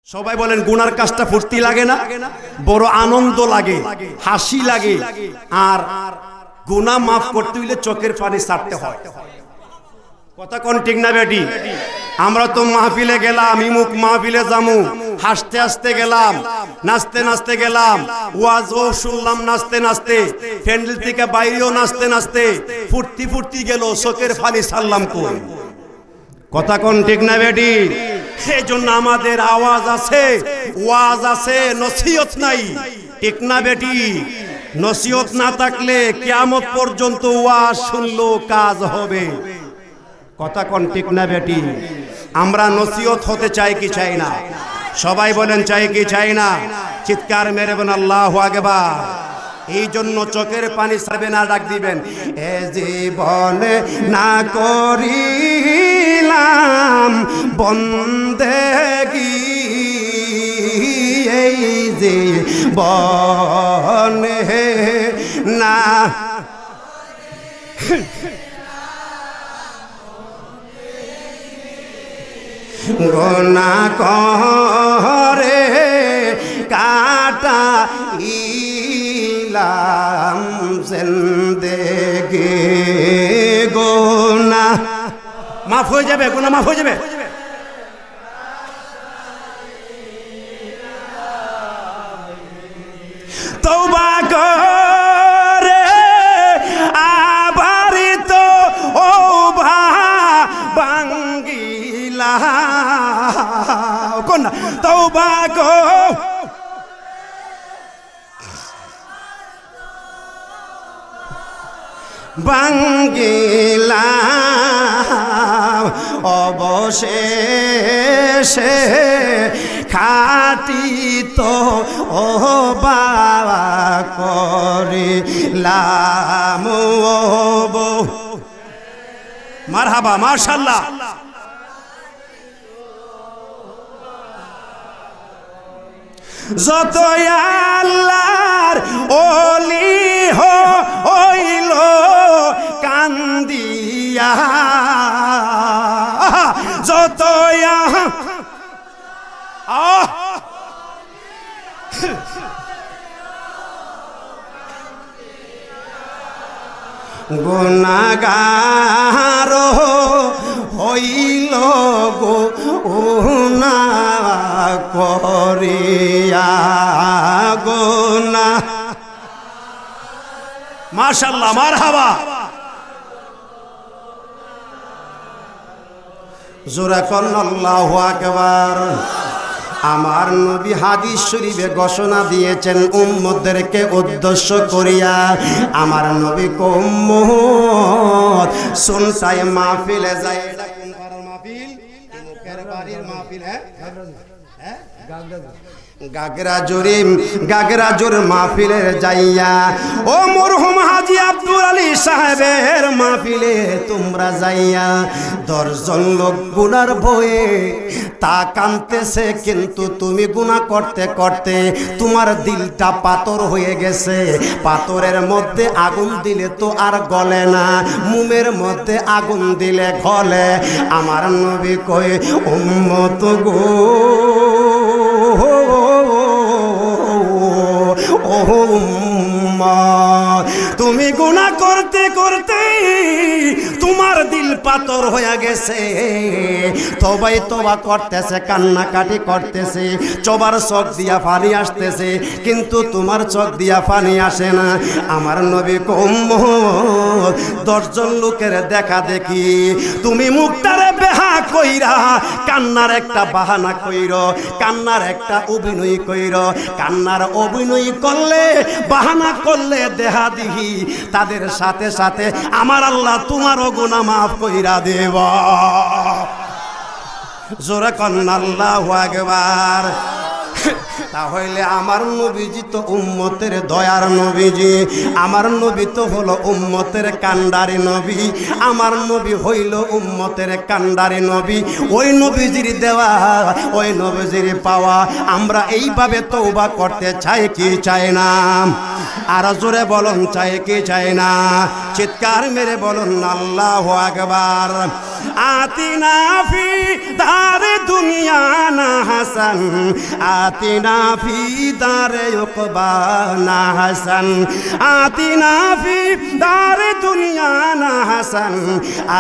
সবাই বলেন গুনার কাজটা ফুর্তি লাগে না, বড় আনন্দ লাগে, হাসি লাগে। আর গুনাহ মাফ করতে হইলে চোখের পানি ছাড়তে হয়। কথা কোন ঠিক না বেটি? আমরা তো মাহফিলে গেলাম, ইমুক মাহফিলে যামু, হাসতে হাসতে গেলাম, নাচতে নাচতে গেলাম, ওয়াজও শুনলাম নাচতে নাচতে, প্যান্ডেল থেকে বাইরেও নাচতে নাচতে, ফুর্তি ফুর্তি গেল, চোখের পানি ছাড়লাম কই? কথা কোন ঠিক না বেটি? এই জন্য আমাদের আওয়াজ আছে, ওয়াজ আছে, নসিহত নাই। ঠিক না বেটি? নসিহত না থাকলে কিয়ামত পর্যন্ত ওয়াজ শুনলেও কাজ হবে। কথা কোন ঠিক না বেটি? আমরা নসিহত হতে চাই কি চাই না? সবাই বলেন চাই কি চাই না? চিৎকার মেরে বলেন আল্লাহু আকবার। এই জন্য চোখের পানি ছাড়বে না, ডাক দিবেন এ জীবনে না করিলাম বন্দেগি, এই জীবনে না গুনাহ করে কাটাইলাম জিন্দেগি। গুনাহ মাফ হয়ে যাবে, গুনাহ মাফ হয়ে যাবে। তওবা করে আবার তো ওবা ভাঙ্গিলা, কোন তওবা গো ভাঙ্গিলা, অবশেষে খাটি তো ও বাবা করিলাম। মারহাবা, মাশাআল্লাহ। যত আল্লাহর ওলি হইল কান্দিয়া, যত গুনাহগার হইল গো গুনাহ করিয়া। গুনাহ মাশাআল্লাহ, মারহাবা। জোরে কোন আল্লাহু আকবার। আমার নবী হাদিস শরীফে ঘোষণা দিয়েছেন উম্মতদেরকে উদ্দেশ্য করিয়া, আমার নবী কো উম্মত শুনতাই মাহফিলে যায়। এটা কোন পাড়ার মাহফিল? মুখের বাড়ির মাহফিল। হ্যাঁ গাগরাজুর মাহফিলে যাইয়া, ও মরহুম হাজী আব্দুল আলী সাহেবের মাহফিলে তোমরা যাইয়া, 10 জন লোক গুনার ভয়ে তা কাঁদতেছে, কিন্তু তুমি গুনাহ করতে করতে তোমার দিলটা পাথর হয়ে গেছে। পাথরের মধ্যে আগুন দিলে তো আর গলে না, মুমের মধ্যে আগুন দিলে গলে। আমার নবী কয় উম্মত গো, তুমি গুনাহ করতে করতে তোমার দিল পাথর হয়ে গেছে, তওবা করতেছে, কান্নাকাটি করতেছে, চোবার চোখ দিয়া পানি আসতেছে, কিন্তু তোমার চোখ দিয়া পানি আসে না। আমার নবী উম্মত 10 জন লোকের দেখা দেখি তুমি মুখটারে বেহা কইরা কান্নার একটা বাহানা কইর, কান্নার একটা অভিনয় কইর। কান্নার অভিনয় করলে, বাহানা করলে দেহা দিহি তাদের সাথে সাথে আমার আল্লাহ তোমারও গুনাহ মাফ কইরা দেব। জোরে কোন আল্লাহু আকবার। তাহলে আমার নবীজি তো উম্মতের দয়ার নবীজি, আমার নবী তো হলো উম্মতের কান্ডারি নবী, আমার নবী হইল উম্মতের কান্ডারি নবী। ওই নবীজির দেওয়া, ওই নবীজির পাওয়া আমরা এইভাবে তওবা করতে চাই কি চাই না? আর জোরে বলুন চাই কি চাই না? চিৎকার মেরে বলুন আল্লাহু আকবার। আতিনা ফি দারে দুনিয়া না হাসান, আতিনা ফি দারে উকবা না হাসান, আতিনা ফি দারে দুনিয়া না হাসান,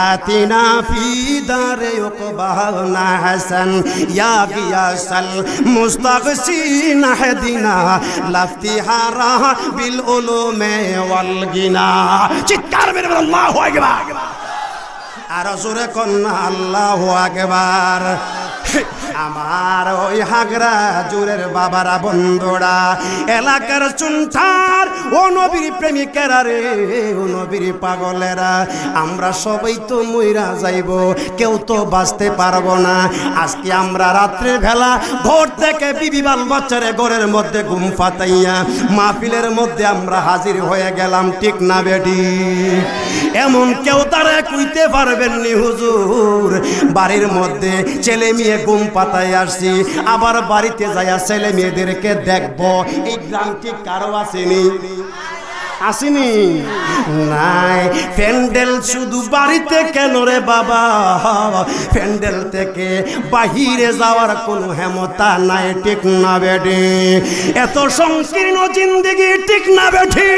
আতিনা ফি দারে উকবা না হাসান, ইয়া গিয়াসাল মুস্তাগসিন হাদিনা লাফতিহারা বিল উলুমে ওয়াল গিনা। চিৎকার মেরে বলো আল্লাহু আকবার, আর জোরে কন্যা আল্লাহু আকবার। আমার ওই হাগরা জোরের বাবারা বন্ধুরা, এলাকার চুনছার ও নবীর প্রেমিকেরা রে, ও নবীর পাগলেরা, আমরা সবাই তো মইরা যাইব, কেউ তো বাঁচতে পারবো না। আজকে আমরা রাত্রে বেলা ঘর থেকে বিবি বাল বাচ্চারে ঘরের মধ্যে ঘুম ফাতাইয়া মাহফিলের মধ্যে আমরা হাজির হয়ে গেলাম, ঠিক না বেটি? এমন কেউ তারা কইতে পারবেন নি হুজুর বাড়ির মধ্যে ছেলে মেয়ে ঘুম পাতায় আসছি, আবার বাড়িতে যাইয়া ছেলে মেয়েদেরকে দেখবো, এই গ্রামটি কারো আসেনি? আসেনি? নাই। প্যান্ডেল শুধু বাড়িতে কেন রে বাবা, প্যান্ডেল থেকে বাহিরে যাওয়ার কোনো ক্ষমতা নাই, ঠিক না বেটি? এত সংকীর্ণ জিন্দেগি, ঠিক না বেটি?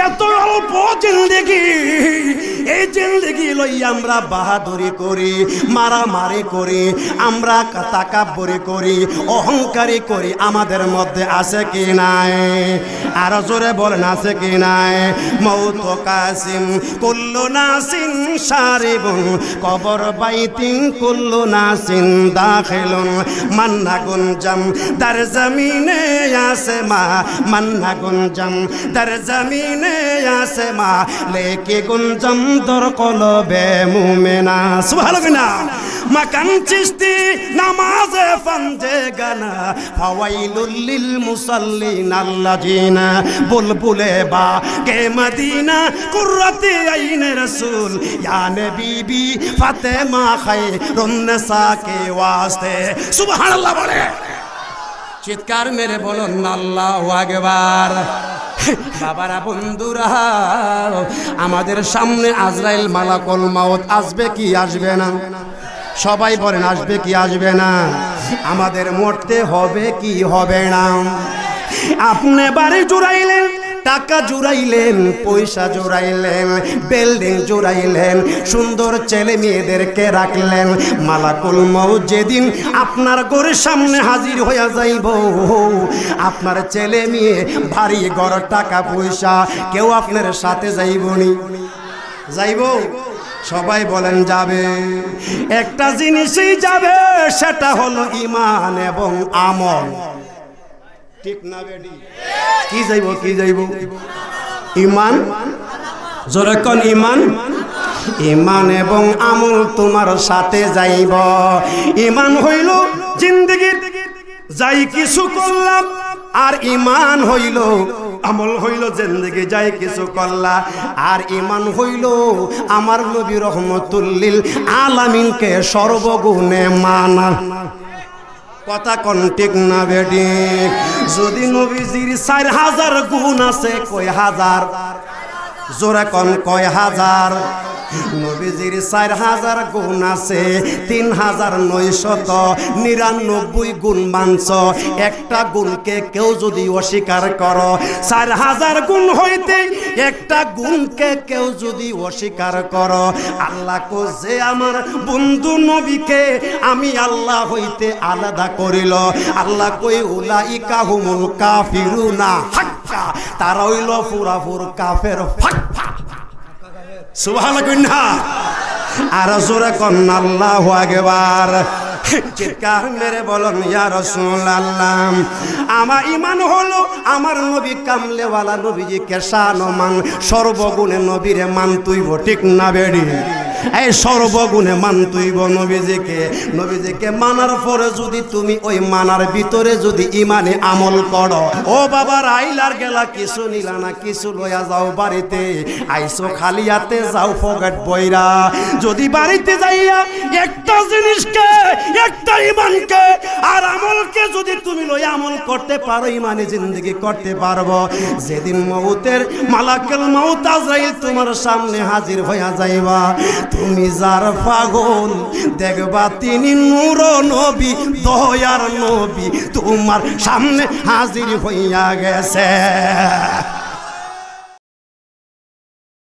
এত অল্প জিন্দেগি, এই জিন্দেগি লই আমরা বাহাদুরি করি, মারামারি করি, আমরা তাকাব্বুরি করি, অহংকারী করি, আমাদের মধ্যে আছে কি নাই? আর জোরে বলেন আছে কি নাই? মৌত কাসিম কুল্লু নাসিন শারিবুন কবর বাইতিন কুল্লু নাসিন দাখিলুন মান্না গুনজাম দার জমিনে আসমা, মান্না গুনজাম দার জমিনে আসমা লেকে গুনজাম দর কলবে মুমিনা। সুবহানাল্লাহ। মাকান চিশতি নামাজে ফানজে গানা ফাওয়াইলুল লিল মুসাল্লিন আল্লাযিনা বুলবুলে বা কে মদিনা কুররাতে আইনে রাসূল ইয়া নবী ফাতেমা খায়রুন নিসা কে ওয়াস্তে। সুবহানাল্লাহ বলে চিৎকার মেরে বলুন আল্লাহু আকবার। বাবারা বন্ধুরা, আমাদের সামনে আজরাইল মালাকুল মাউত আসবে কি আসবে না? সবাই বলেন আসবে কি আসবে না? আমাদের মরতে হবে কি হবে না? আপনি বাড়ি জুড়াইলেন, টাকা জুড়াইলেন, পয়সা জুড়াইলেন, বিল্ডিং জুড়াইলেন, সুন্দর ছেলে মেয়েদেরকে রাখলেন, মালাকুল মউত যেদিন আপনার ঘরের সামনে হাজির হয়ে যাইব, আপনার ছেলে মেয়ে ভারী ঘর টাকা পয়সা, কেউ আপনার সাথে যাইবনি? যাইব? সবাই বলেন যাবে। একটা জিনিসই যাবে, সেটা হলো ঈমান এবং আমল, ঠিক না বেটি? কি যাইব? কি যাইব? ঈমান। জোরে কোন ঈমান। ঈমান এবং আমল তোমার সাথে যাইব। ঈমান হইল জিন্দেগির যাই কিছু করলাম, আর ঈমান হইল আমল হইল জিন্দেগি যাই কিছু করলা, আর ঈমান হইল আমার নবী রহমতুল লিল আলামিনকে সর্বগুণে মানা। কথা কোন ঠিক না বেটি? যদি নবীজির 4000 গুণ আছে, কয় হাজার? জোরে কোন কয় হাজার? নবীজির 4000 গুণ আছে, 3999 গুণ মানছ, একটা গুণকে কেউ যদি অস্বীকার করো, 4000 গুণ হইতে একটা গুণকে কেউ যদি অস্বীকার করো, আল্লাহ কো যে আমার বন্ধু নবীকে আমি আল্লাহ হইতে আলাদা করিল, আল্লাহ কই উলাইকা হুমুল কাফিরুনা হাক্কা, তারা হইল পুরাপুর কাফের ফাক্কা। সুবহানাল্লাহ। আর জোরে কোন আল্লাহু আকবার। চিৎকার মেরে বলুন ইয়া রাসূলুল্লাহ। আমার ঈমান হলো আমার নবী কামলেওয়ালা নবীজিকে শানমান, সর্বগুণে নবীরে মানতুইব, ঠিক না বেড়ি? এই সর্বগুণে মানতুইব নবীজিকে। নবীজিকে মানার পরে যদি তুমি ওই মানার ভিতরে যদি ঈমানে আমল করো, ও বাবা আইলার গেলা কিছু নিলা না, কিছু লইয়া যাও বাড়িতে, আইসো খালি হাতে যাও পকেট বইরা। যদি বাড়িতে যাইয়া একটা জিনিসকে, একটা ঈমানকে আর আমলকে যদি তুমি লইয়া আমল করতে পারো, ঈমানে জিন্দেগি করতে পারবো, যেদিন মউতের মালাকুল মউত আজরাইল তোমার সামনে হাজির হইয়া যাইবা, তুমি যার পাগল দেখবা তিনি নূর নবী দয়ার নবী তোমার সামনে হাজির হইয়া গেছে